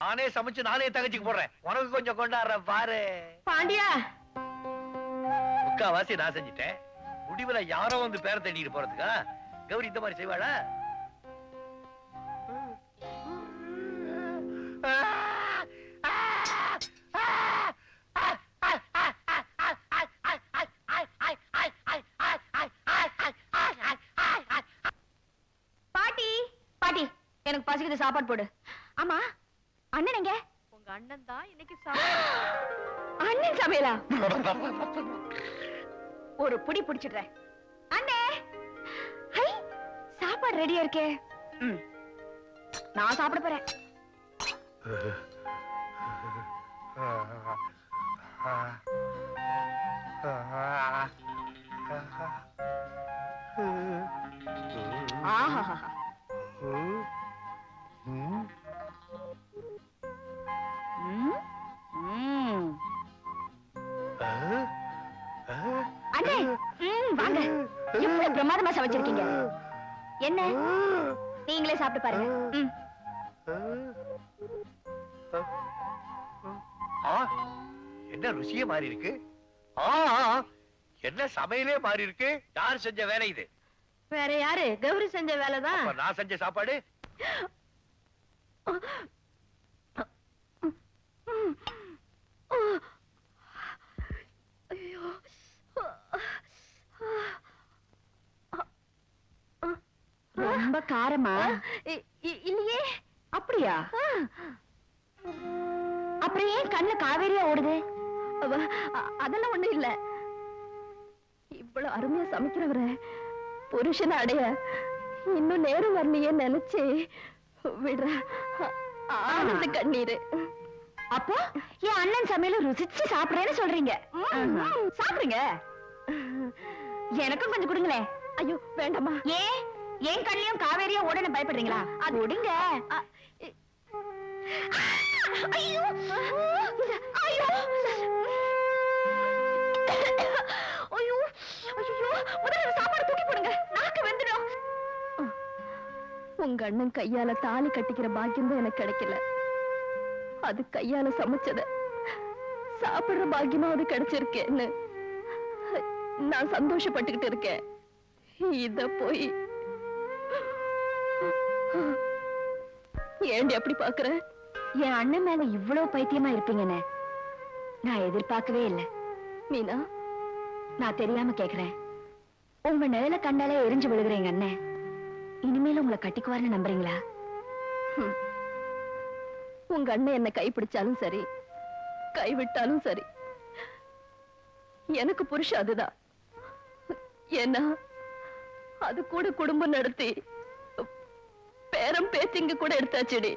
நானே சமைச்சு நானே தங்கச்சிக்கு போடுறேன். உனக்கு கொஞ்சம் கொண்டாடுற பாரு. பாண்டியா, முக்காவாசி நான் செஞ்சுட்டேன். முடிவுல யாரோ வந்து பேர தேடிட்டு போறதுக்கா கௌரி இந்த மாதிரி செய்வாளா? பாட்டி பாட்டி, எனக்கு பசிக்குது, சாப்பாடு போடு. ஆமா, அண்ணன் எங்க? உங்க அண்ணன் தான் இன்னைக்கு அண்ணன் சமையலா? ஒரு புடி புடிச்சிடுறேன். அண்ணே, ஹை, சாப்பாடு ரெடியா இருக்கே. நான் சாப்பிட போறேன். ஆஹா, அண்ணே, வாங்க. எப்படி பிரமாதமா சமைச்சிருக்கீங்க. என்ன, நீங்களே சாப்பிட்டு பாருங்க. என்ன ருசியே மாறி இருக்கு. என்ன சமையலே மாறி இருக்கு. யார் செஞ்ச வேலை இது? வேற யாரு? கௌரி செஞ்ச வேலைதான். நான் செஞ்ச சாப்பாடு. ரொம்ப காரமா? இல்லையே. அப்படியா? அப்புறம் ஏன் கண்ணு காவேரியா ஓடுது? அதெல்லாம் ஒண்ணும் இல்ல. இவ்வளவு அருமையா சமைக்கிறவர புருஷனை அடைய இன்னும் நேரம் வரலையே நினைச்சு விடுற ஆனந்த கண்ணீரு. அப்போ என் அண்ணன் சமையல ருசிச்சு சாப்பிடுறேன்னு சொல்றீங்க. சாப்பிடுங்க, எனக்கும் கொஞ்சம் கொடுங்களேன். ஐயோ வேண்டாமா. ஏன் என் கண்ணிலையும் காவேரியா ஓடன்னு பயப்படுறீங்களா? அது விடுங்க. ஐயோ ஐயோ ஐயோ ஐயோ, முதல்ல சாப்பாடு தூக்கி போடுங்க, நாக்கு வெந்துடும். உங்க அண்ணன் கையால தாலி கட்டிக்கிற பாக்கியம் தான் எனக்கு கிடைக்கல. அது கையால சமைச்சத சாப்பிடுற பாக்கியமா அது கிடைச்சிருக்கேன்னு நான் சந்தோஷப்பட்டுக்கிட்டு இருக்கேன். இத போய் ஏண்டி அப்படி பாக்குற? என் அண்ணன் மேல இவ்வளவு பைத்தியமா இருப்பீங்கன்னு நான் எதிர்பார்க்கவே இல்லை. மீனா, நான் தெரியாம கேக்குறேன். உங்க நிழல கண்டாலே எரிஞ்சு விழுகிறேங்க அண்ணன். இனிமேல உங்களை கட்டிக்குவார்னு நம்புறீங்களா? உங்க அண்ணன் என்ன கைப்பிடிச்சாலும் சரி, கைவிட்டாலும் சரி, எனக்கு புருஷன் அதுதான். ஏன்னா அது கூட குடும்பம் நடத்தி பேரம் பேத்திங்க கூட எடுத்தாச்சுடி.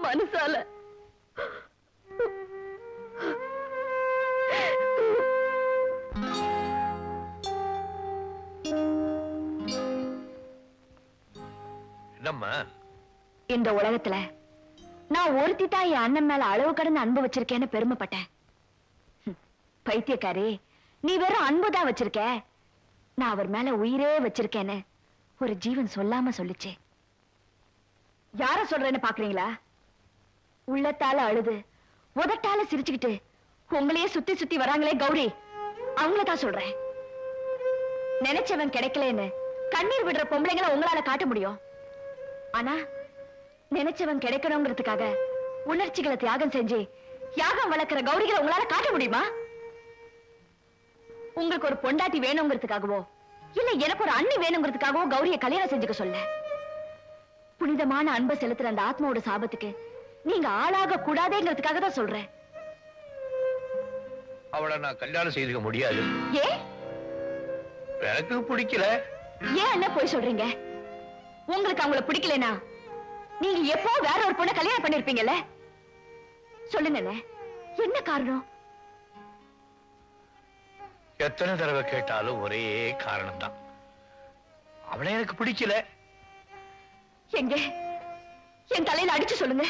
மனசால என்னம்மா? இந்த உலகத்துல நான் ஒருத்தி தான் என் அண்ணன் மேல அளவு கடந்து அன்பு வச்சிருக்கேன்னு பெருமைப்பட்டேன். பைத்தியக்காரி, நீ வெறும் அன்புதான் வச்சிருக்க, நான் அவர் மேல உயிரே வச்சிருக்கேன்னு ஒரு ஜீவன் சொல்லாம சொல்லிச்சே. யார சொல்றேன்னு பாக்குறீங்களா? உள்ளத்தால அழுது உதட்டால சிரிச்சுக்கிட்டு உங்களையே சுத்தி சுத்தி வராங்களே கௌரி, அவங்களதான் சொல்றேன். நினைச்சவன் கிடைக்கலன்னு கண்ணீர் விடுற பொம்பளைங்களை உங்களால காட்ட முடியும். ஆனா நினைச்சவன் கிடைக்கணுங்கிறதுக்காக உணர்ச்சிகளை தியாகம் செஞ்சு யாகம் வளர்க்கிற கௌரிகளை உங்களால காட்ட முடியுமா? உங்களுக்கு ஒரு பொண்டாட்டி வேணுங்கிறதுக்காகவோ இல்ல எனக்கு ஒரு அண்ணி வேணுங்கிறதுக்காகவோ கௌரிய கல்யாணம் செஞ்சுக்க சொல்ல. புனிதமான அன்பை செலுத்துற அந்த ஆத்மாவோட சாபத்துக்கு நீங்க ஆளாக கூடாதேங்கிறதுக்காக தான் சொல்றேன். அவளை நான் கல்யாணம் செய்துக்க முடியாது. ஏன்? எனக்கு பிடிக்கல. ஏன் என்ன போய் சொல்றீங்க? உங்களுக்கு அவங்கள பிடிக்கலனா நீங்க எப்போ வேற ஒரு பொண்ணை கல்யாணம் பண்ணிருப்பீங்கல்ல? சொல்லுங்க, என்ன காரணம்? எத்தனை தடவை கேட்டாலும் ஒரே காரணம் தான். அவளை எனக்கு பிடிக்கல. எங்க என் தலையில அடிச்சு சொல்லுங்க.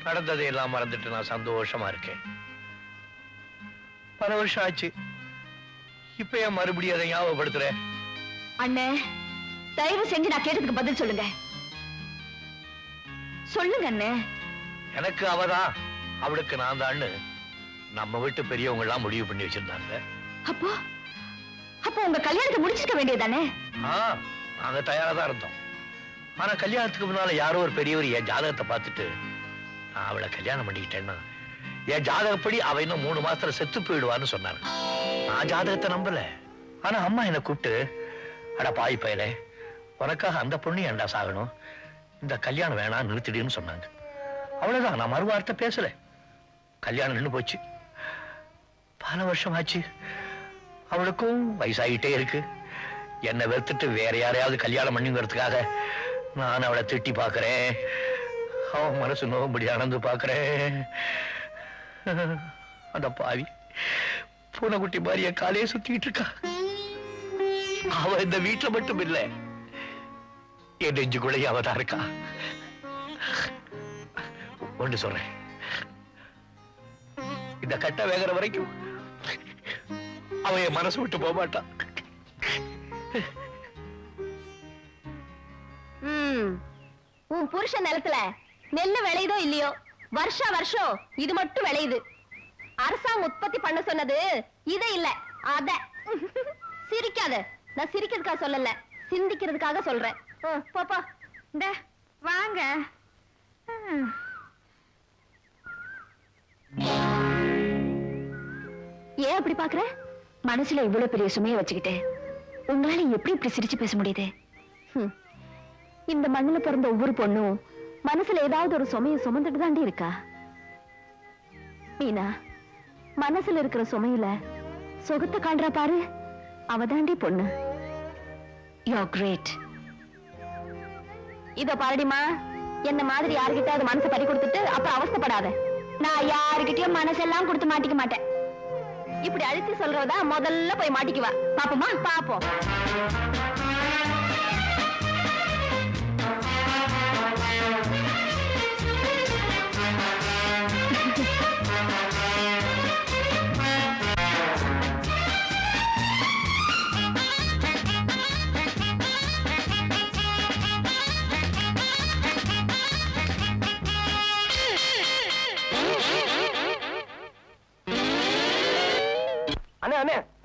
நடந்ததை எல்லாம் மறந்துட்டு நான் சந்தோஷமா இருக்கேன். பல வருஷம் ஆச்சு. இப்ப ஏன் மறுபடியும் அதை ஞாபகப்படுத்துற? அண்ணே, தயவு செஞ்சு நான் கேட்டதுக்கு பதில் சொல்லுங்க. சொல்லுங்க அண்ணே. எனக்கு அவதான், அவளுக்கு நான் தான்னு நம்ம வீட்டு பெரியவங்க எல்லாம் முடிவு பண்ணி வச்சிருந்தாங்க. அப்போ அப்போ உங்க கல்யாணத்தை முடிச்சிருக்க வேண்டியதானே? நாங்க தயாரா தான் இருந்தோம். ஆனா கல்யாணத்துக்கு முன்னால யாரோ ஒரு பெரியவர் என் ஜாதகத்தை பார்த்துட்டு நான் அவளை கல்யாணம் பண்ணிக்கிட்டேன்னா என் ஜாதகப்படி அவ இன்னும் 3 மாசத்துல செத்து போயிடுவான்னு சொன்னாங்க. நான் ஜாதகத்தை நம்பல. ஆனா அம்மா என்னை கூப்பிட்டு, அட பாய் பயலே, உனக்காக அந்த பொண்ணு ஏன்டா சாகணும், இந்த கல்யாணம் வேணாம் நிறுத்திடுன்னு சொன்னாங்க. அவ்வளவுதான், நான் மறுவார்த்தை பேசல. கல்யாணம் நின்று போச்சு. பல வருஷம் ஆச்சு. அவளுக்கும் வயசாகிட்டே இருக்கு. என்னை வெறுத்துட்டு வேற யாரையாவது கல்யாணம் பண்ணிங்கிறதுக்காக நான் அவளை திட்டி பாக்குறேன். அவன் மனசு நோம்படி நடந்து பாக்குறேன். அந்த பாவி பூனைக்குட்டி மாதிரி என் காலையே சுத்திட்டு இருக்கா. அவ இந்த வீட்டுல மட்டும் இல்ல, என் நெஞ்சுக்குள்ளேயே அவதான் இருக்கா. ஒன்று சொல்றேன், இந்த கட்ட வேகிற வரைக்கும் அவ என் மனசு விட்டு போக மாட்டான். உன் புருஷன் நிலத்துல நெல்லு விளையுதோ இல்லையோ, வருஷா வருஷம் இது மட்டும் விளையுது. அரசாங்கம் உற்பத்தி பண்ண சொன்னது இத இல்ல அத. சிரிக்காத, நான் சிரிக்கிறதுக்காக சொல்லல, சிந்திக்கிறதுக்காக சொல்றேன். போப்பா, இந்த வாங்க. ஏன் அப்படி பாக்குற? மனசுல இவ்வளவு பெரிய சுமையை வச்சுக்கிட்டு உங்களால எப்படி இப்படி சிரிச்சு பேச முடியுது? இந்த மண்ணுல பிறந்த ஒவ்வொரு பொண்ணும் மனசுல ஏதாவது ஒரு சுமையை சுமந்துட்டு தாண்டி இருக்கா. மீனா, மனசுல இருக்கிற சுமையில சுகத்தை காண்றா பாரு, அவ தாண்டி பொண்ணு. You're great. இத பாருடிமா, என்ன மாதிரி யாருகிட்ட மனசை பறி கொடுத்துட்டு அப்புறம் அவஸ்தைப்படாத. நான் யாருகிட்டயும் மனசெல்லாம் கொடுத்து மாட்டிக்க மாட்டேன். இப்படி அழுத்தி சொல்றதா முதல்ல போய் மாட்டிக்குவா. பாப்போமா? பாப்போம்.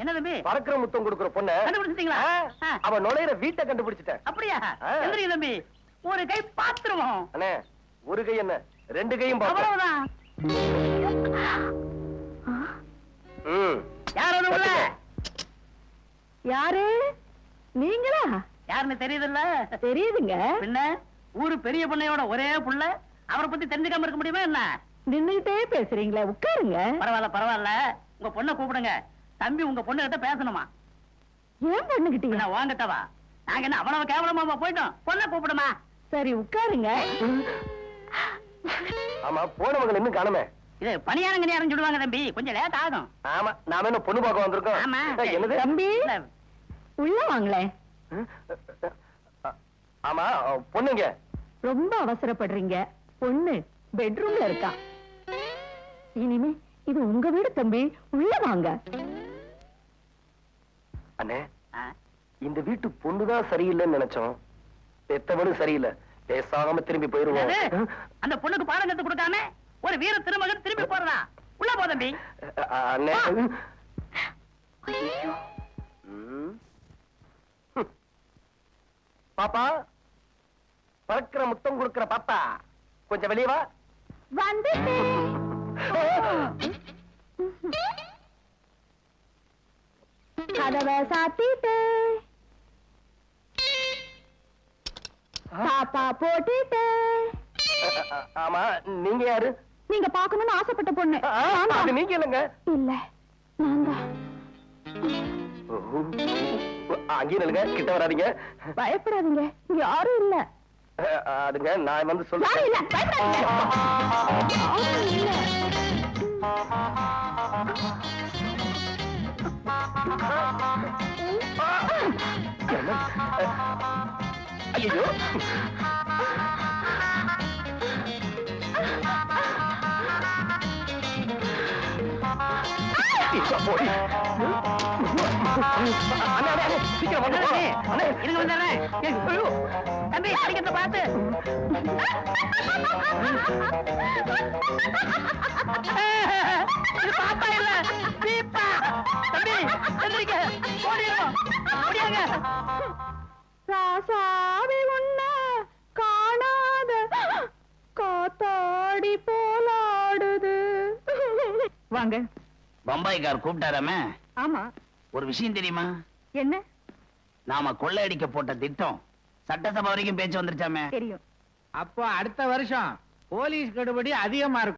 என்ன தம்பி, பறக்கிற முத்தம் கொடுக்கிற பொண்ணு கண்டுபிடிச்சிட்டீங்களா? அவ நுழையிற வீட்டை கண்டுபிடிச்சிட்டேன். அப்படியா? எந்திரிங்க தம்பி, ஒரு கை பாத்துருவோம். அண்ணே, ஒரு கை என்ன, 2 கையும் பாத்துருவோம். யாரு நீங்களா? யாருன்னு தெரியுதுல்ல? தெரியுதுங்க. என்ன ஊரு பெரிய பொண்ணையோட ஒரே புள்ள, அவரை பத்தி தெரிஞ்சுக்காம இருக்க முடியுமா என்ன? நின்னுகிட்டே பேசுறீங்களா? உட்காருங்க. பரவாயில்ல பரவாயில்ல, உங்க பொண்ணை கூப்பிடுங்க. தம்பி உங்க பொண்ணு கிட்ட பேசணுமா? ஏன் பொண்ணுகிட்டீங்க? வாங்கிட்டவா? நாங்க என்ன அவ்வளவு கேவலமா போயிட்டோம்? பொண்ணை கூப்பிடுமா? சரி உட்காருங்க. ஆமா, போனவங்க இன்னும் காணுமே. இது பணியாரங்க நேரம் சொல்லுவாங்க தம்பி, கொஞ்சம் லேட் ஆகும். ஆமா, நாம என்ன பொண்ணு பார்க்க வந்திருக்கோம். ஆமா. என்னது தம்பி, உள்ள வாங்களே. ஆமா, பொண்ணுங்க. ரொம்ப அவசரப்படுறீங்க. பொண்ணு பெட்ரூம்ல இருக்கா. இனிமே இது உங்க வீடு தம்பி, உள்ள வாங்க. அண்ணே, இந்த வீட்டு பொண்ணுதான் சரியில்லைன்னு நினைச்சோம். பெத்தவனும் சரியில்லை. பேசாம திரும்பி போயிருவோம். அந்த பொண்ணுக்கு பாடம் கத்து கொடுக்காம ஒரு வீர திருமகன் திரும்பி போறதா? உள்ள போ தம்பி. அண்ணே, பாப்பா, பறக்கிற முத்தம் கொடுக்கிற பாப்பா, கொஞ்சம் வெளியே வா. கதவை சாத்திட்டு பாப்பா போட்டுட்டு. ஆமா, நீங்க யாரு? நீங்க பாக்கணும்னு ஆசைப்பட்ட பொண்ணு. அது நீங்க இல்லங்க. இல்ல, நான் தான். அங்கேயும் இல்லங்க, கிட்ட வராதீங்க. பயப்படாதீங்க, யாரும் இல்ல. அதுங்க நான் வந்து சொல்றேன். யாரும் இல்ல, பயப்படாதீங்க. யாரும் இல்ல. ஐயோ, போடி. அண்ணா, அண்ணா, அண்ணா, சீக்கிரம் வந்து போ. அண்ணா, இருங்க வந்துடுறேன். ஐயோ, தம்பி அடிக்கிறத பார்த்து. இது பாப்பா இல்ல, பீப்பா. தம்பி, எந்திரிக்க. ஓடிடும். ஓடியாங்க. ராசாவி உன்ன காணாத காத்தாடி போலாடுது. வாங்க. பம்பாய்க்கார் கூப்பிட்டாராமே. ஆமா. ஒரு விஷயம் தெரியுமா? என்ன? நாம கொள்ளையடிக்க போட்ட திட்டம் சட்டசபை வரைக்கும் பேச்சு வந்துருச்சாமே. தெரியும். அப்போ அடுத்த வருஷம் போலீஸ் கெடுபடி அதிகமா இருக்கும்.